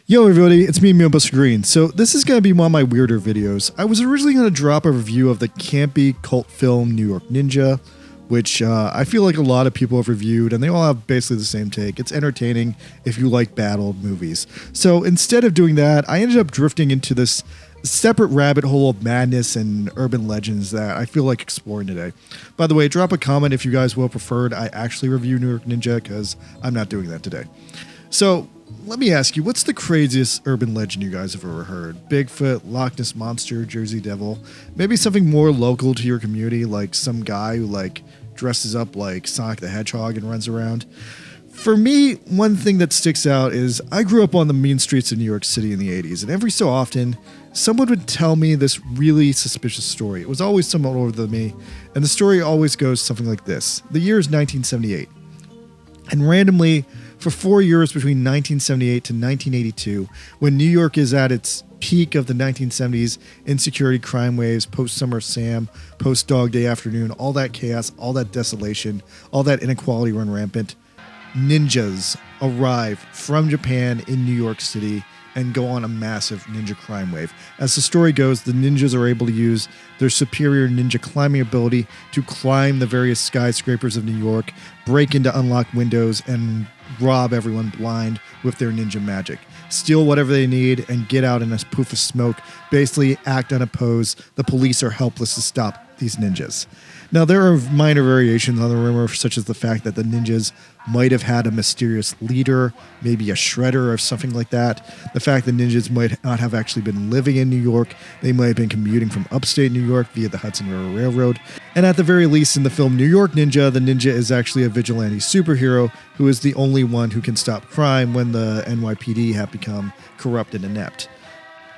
Yo everybody, it's me, Buster Green. So this is going to be one of my weirder videos. I was originally going to drop a review of the campy cult film New York Ninja, which I feel like a lot of people have reviewed, and they all have basically the same take. It's entertaining if you like bad old movies. So instead of doing that, I ended up drifting into this separate rabbit hole of madness and urban legends that I feel like exploring today. By the way, drop a comment if you guys will prefer I actually review New York Ninja, because I'm not doing that today. So let me ask you, what's the craziest urban legend you guys have ever heard? Bigfoot, Loch Ness Monster, Jersey Devil? Maybe something more local to your community, like some guy who dresses up like Sonic the Hedgehog and runs around? For me, one thing that sticks out is I grew up on the mean streets of New York City in the 80s, and every so often, someone would tell me this really suspicious story. It was always somewhat older than me, and the story always goes something like this. The year is 1978, and randomly, for 4 years between 1978 to 1982, when New York is at its peak of the 1970s insecurity crime waves, post-Summer Sam, post-Dog Day Afternoon, all that chaos, all that desolation, all that inequality run rampant, ninjas arrive from Japan in New York City and go on a massive ninja crime wave. As the story goes, the ninjas are able to use their superior ninja climbing ability to climb the various skyscrapers of New York, break into unlocked windows, and rob everyone blind with their ninja magic. Steal whatever they need and get out in a poof of smoke, basically act unopposed. The police are helpless to stop these ninjas. Now, there are minor variations on the rumor, such as the fact that the ninjas might have had a mysterious leader, maybe a shredder or something like that. The fact that ninjas might not have actually been living in New York. They might have been commuting from upstate New York via the Hudson River Railroad. And at the very least, in the film New York Ninja, the ninja is actually a vigilante superhero who is the only one who can stop crime when the NYPD have become corrupt and inept.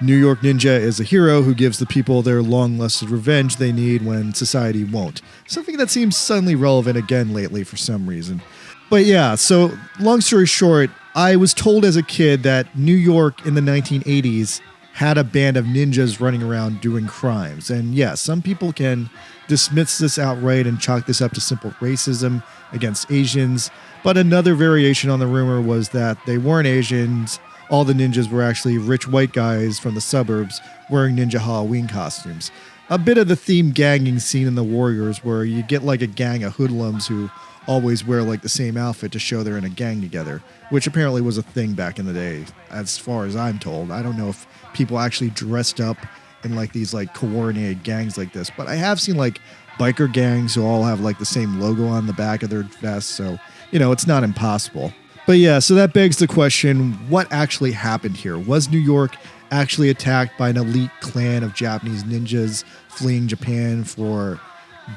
New York Ninja is a hero who gives the people their long-lusted revenge they need when society won't. Something that seems suddenly relevant again lately for some reason. But yeah, so long story short, I was told as a kid that New York in the 1980s had a band of ninjas running around doing crimes. And yeah, some people can dismiss this outright and chalk this up to simple racism against Asians. But another variation on the rumor was that they weren't Asians. All the ninjas were actually rich white guys from the suburbs wearing ninja Halloween costumes. A bit of the theme ganging scene in The Warriors, where you get like a gang of hoodlums who always wear like the same outfit to show they're in a gang together, which apparently was a thing back in the day, as far as I'm told. I don't know if people actually dressed up in like these like coordinated gangs like this, but I have seen like biker gangs who all have like the same logo on the back of their vests, so it's not impossible. But yeah, so that begs the question, what actually happened here? Was New York actually attacked by an elite clan of Japanese ninjas fleeing Japan for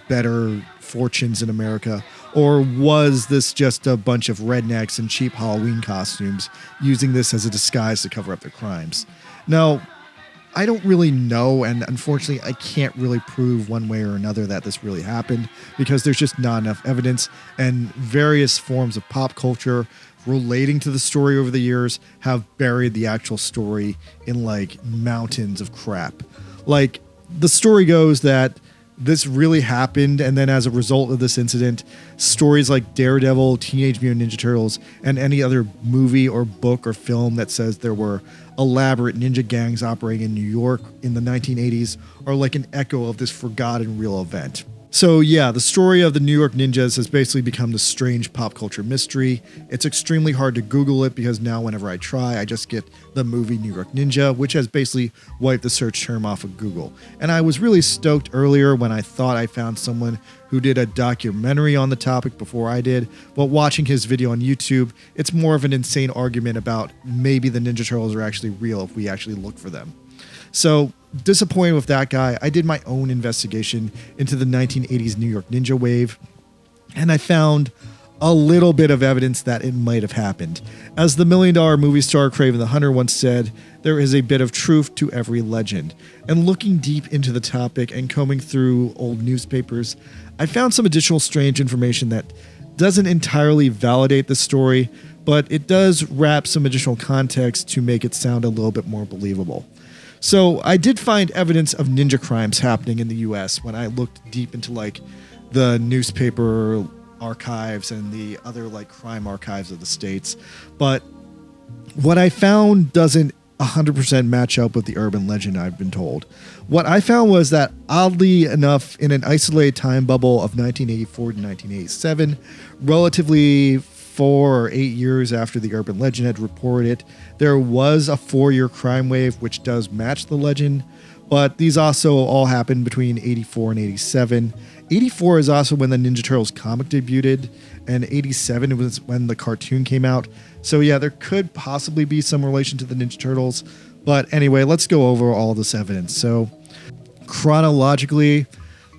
better fortunes in America? Or was this just a bunch of rednecks in cheap Halloween costumes using this as a disguise to cover up their crimes? Now, I don't really know, and unfortunately, I can't really prove one way or another that this really happened, because there's just not enough evidence, and various forms of pop culture relating to the story over the years have buried the actual story in like mountains of crap. Like, the story goes that this really happened, and then as a result of this incident, stories like Daredevil, Teenage Mutant Ninja Turtles, and any other movie or book or film that says there were elaborate ninja gangs operating in New York in the 1980s are like an echo of this forgotten real event. So yeah, the story of the New York Ninjas has basically become this strange pop culture mystery. It's extremely hard to Google it, because now whenever I try, I just get the movie New York Ninja, which has basically wiped the search term off of Google. And I was really stoked earlier when I thought I found someone who did a documentary on the topic before I did, but watching his video on YouTube, it's more of an insane argument about maybe the Ninja Turtles are actually real if we actually look for them. So, disappointed with that guy, I did my own investigation into the 1980s New York Ninja wave, and I found a little bit of evidence that it might have happened. As the $1 Million movie star Kraven the Hunter once said, there is a bit of truth to every legend. And looking deep into the topic and combing through old newspapers, I found some additional strange information that doesn't entirely validate the story, but it does wrap some additional context to make it sound a little bit more believable. So I did find evidence of ninja crimes happening in the US when I looked deep into like the newspaper archives and the other like crime archives of the states. But What I found doesn't 100% match up with the urban legend I've been told. What I found was that, oddly enough, in an isolated time bubble of 1984 to 1987, relatively 4 or 8 years after the urban legend had reported it, there was a 4-year crime wave which does match the legend, but these also all happened between 84 and 87. 84 is also when the Ninja Turtles comic debuted, and 87 was when the cartoon came out. So yeah, there could possibly be some relation to the Ninja Turtles. But anyway, let's go over all this evidence. So chronologically,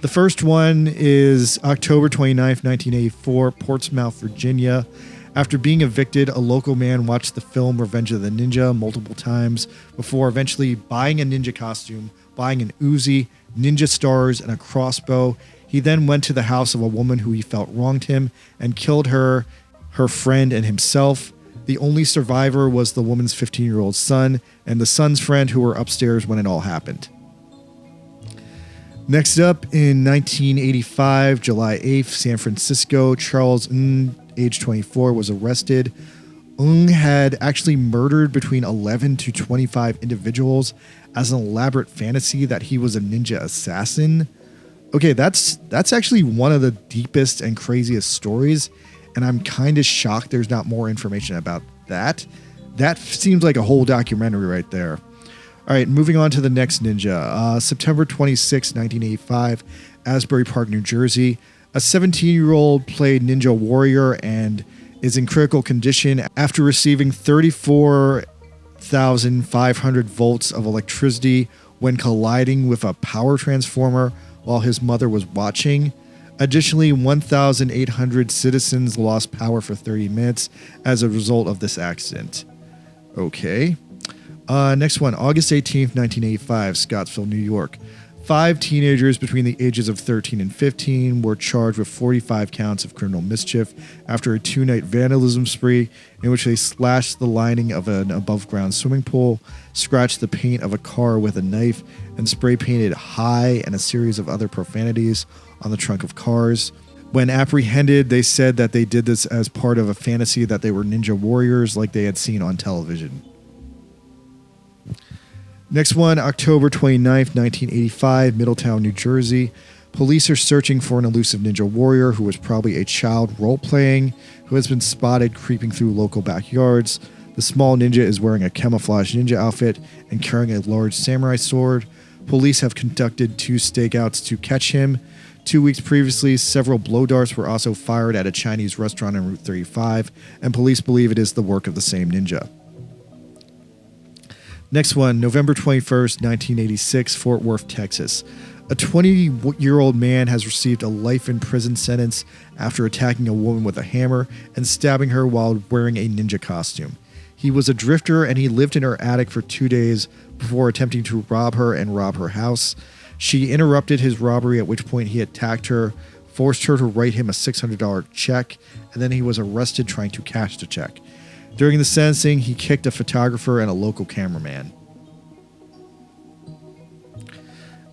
the first one is October 29th, 1984, Portsmouth, Virginia. After being evicted, a local man watched the film Revenge of the Ninja multiple times before eventually buying a ninja costume, buying an Uzi, ninja stars, and a crossbow. He then went to the house of a woman who he felt wronged him and killed her, her friend, and himself. The only survivor was the woman's 15-year-old son and the son's friend, who were upstairs when it all happened. Next up, in 1985, July 8th, San Francisco, Charles Ng, age 24, was arrested. Ng had actually murdered between 11 to 25 individuals as an elaborate fantasy that he was a ninja assassin. Okay, that's actually one of the deepest and craziest stories, and I'm kind of shocked there's not more information about that. That seems like a whole documentary right there. All right, moving on to the next ninja. September 26, 1985, Asbury Park, New Jersey. A 17-year-old played Ninja Warrior and is in critical condition after receiving 34,500 volts of electricity when colliding with a power transformer while his mother was watching. Additionally, 1,800 citizens lost power for 30 minutes as a result of this accident. Okay. Next one, August 18th, 1985, Scottsville, New York. 5 teenagers between the ages of 13 and 15 were charged with 45 counts of criminal mischief after a 2-night vandalism spree in which they slashed the lining of an above-ground swimming pool, scratched the paint of a car with a knife, and spray-painted "Hi" and a series of other profanities on the trunk of cars. When apprehended, they said that they did this as part of a fantasy that they were ninja warriors like they had seen on television. Next one, October 29th, 1985, Middletown, New Jersey. Police are searching for an elusive ninja warrior who was probably a child role-playing who has been spotted creeping through local backyards. The small ninja is wearing a camouflage ninja outfit and carrying a large samurai sword. Police have conducted 2 stakeouts to catch him. 2 weeks previously, several blow darts were also fired at a Chinese restaurant on Route 35, and police believe it is the work of the same ninja. Next one, November 21st, 1986, Fort Worth, Texas. A 20-year-old man has received a life in prison sentence after attacking a woman with a hammer and stabbing her while wearing a ninja costume. He was a drifter and he lived in her attic for 2 days before attempting to rob her and rob her house. She interrupted his robbery, at which point he attacked her, forced her to write him a $600 check, and then he was arrested trying to cash the check. During the sentencing, he kicked a photographer and a local cameraman.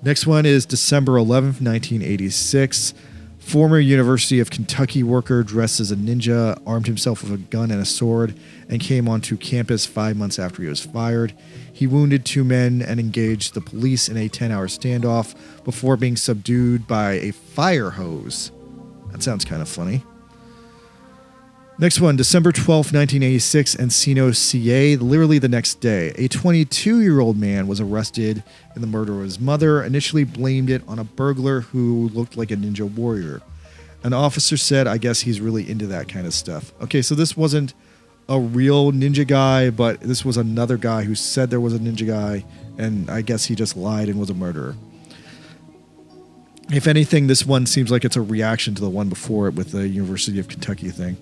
Next one is December 11th, 1986. Former University of Kentucky worker dressed as a ninja, armed himself with a gun and a sword, and came onto campus 5 months after he was fired. He wounded 2 men and engaged the police in a 10-hour standoff before being subdued by a fire hose. That sounds kind of funny. Next one, December 12th, 1986, Encino, CA. Literally the next day, a 22-year-old man was arrested in the murder of his mother, initially blamed it on a burglar who looked like a ninja warrior. An officer said, I guess he's really into that kind of stuff. Okay, so this wasn't a real ninja guy, but this was another guy who said there was a ninja guy, and I guess he just lied and was a murderer. If anything, this one seems like it's a reaction to the one before it with the University of Kentucky thing.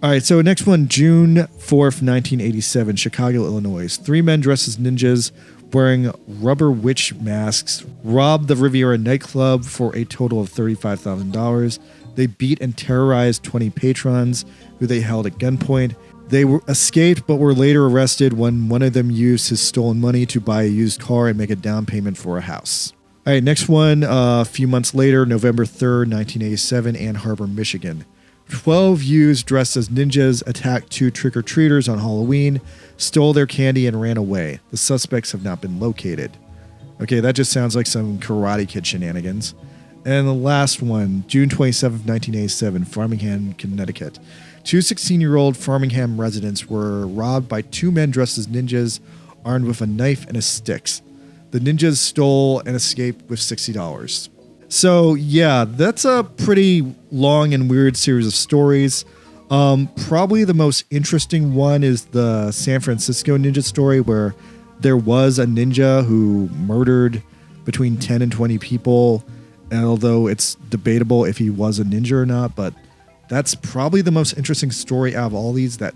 All right, so next one, June 4th, 1987, Chicago, Illinois. 3 men dressed as ninjas wearing rubber witch masks robbed the Riviera nightclub for a total of $35,000. They beat and terrorized 20 patrons who they held at gunpoint. They escaped but were later arrested when one of them used his stolen money to buy a used car and make a down payment for a house. All right, next one, a few months later, November 3rd, 1987, Ann Arbor, Michigan. 12 youths dressed as ninjas attacked 2 trick-or-treaters on Halloween, stole their candy, and ran away. The suspects have not been located. Okay, that just sounds like some Karate Kid shenanigans. And the last one, June 27, 1987, Framingham, Connecticut. 2 16-year-old Framingham residents were robbed by 2 men dressed as ninjas, armed with a knife and a sticks. The ninjas stole and escaped with $60. So yeah, that's a pretty long and weird series of stories. Probably the most interesting one is the San Francisco ninja story, where there was a ninja who murdered between 10 and 20 people. And although it's debatable if he was a ninja or not, but that's probably the most interesting story out of all these that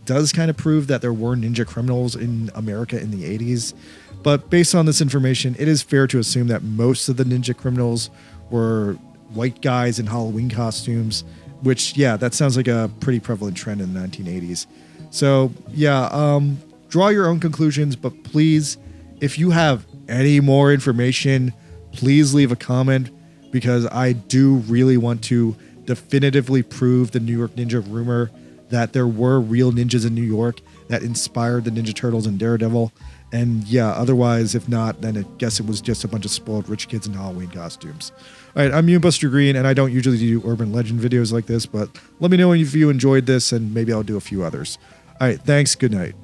does kind of prove that there were ninja criminals in America in the 80s. But based on this information, it is fair to assume that most of the ninja criminals were white guys in Halloween costumes, which, yeah, that sounds like a pretty prevalent trend in the 1980s. So, yeah, draw your own conclusions, but please, if you have any more information, please leave a comment, because I do really want to definitively prove the New York Ninja rumor that there were real ninjas in New York that inspired the Ninja Turtles and Daredevil. And yeah, otherwise, if not, then I guess it was just a bunch of spoiled rich kids in Halloween costumes. All right, I'm Buster Green, and I don't usually do urban legend videos like this, but let me know if you enjoyed this, and maybe I'll do a few others. All right, thanks. Good night.